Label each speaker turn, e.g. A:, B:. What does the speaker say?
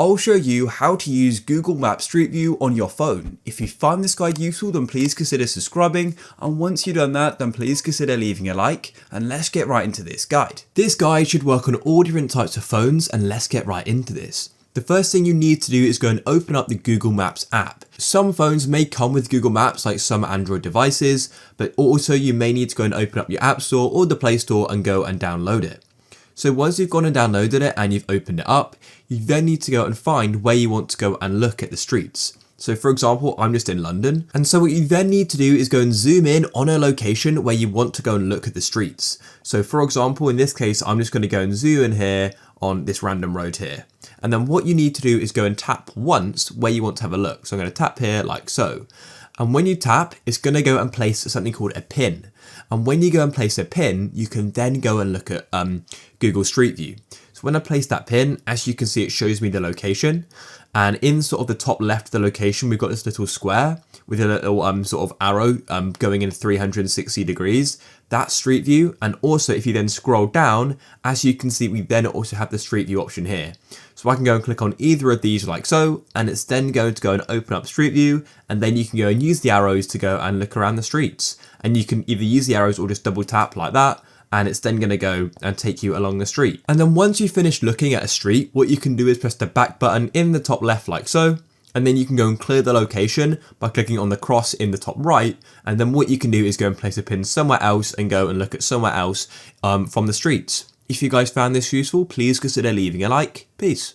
A: I'll show you how to use Google Maps Street View on your phone. If you find this guide useful, then please consider subscribing, and once you've done that, then please consider leaving a like, and let's get right into this guide. This guide should work on all different types of phones, and let's get right into this. The first thing you need to do is go and open up the Google Maps app. Some phones may come with Google Maps, like some Android devices, but also you may need to go and open up your App Store or the Play Store and go and download it. So once you've gone and downloaded it and you've opened it up, you then need to go and find where you want to go and look at the streets. So for example, I'm just in London. And so what you then need to do is go and zoom in on a location where you want to go and look at the streets. So for example, in this case, I'm just going to go and zoom in here on this random road here. And then what you need to do is go and tap once where you want to have a look. So I'm going to tap here like so. And when you tap, it's going to go and place something called a pin. And when you go and place a pin, you can then go and look at Google Street View. So when I place that pin, as you can see, it shows me the location. And in sort of the top left of the location, we've got this little square with a little sort of arrow going in 360 degrees. That's Street View. And also if you then scroll down, as you can see, we then also have the Street View option here. So I can go and click on either of these like so, and it's then going to go and open up Street View, and then you can go and use the arrows to go and look around the streets. And you can either use the arrows or just double tap like that, and it's then going to go and take you along the street. And then once you finish looking at a street, what you can do is press the back button in the top left like so, and then you can go and clear the location by clicking on the cross in the top right. And then what you can do is go and place a pin somewhere else and go and look at somewhere else from the streets. If you guys found this useful, please consider leaving a like. Peace.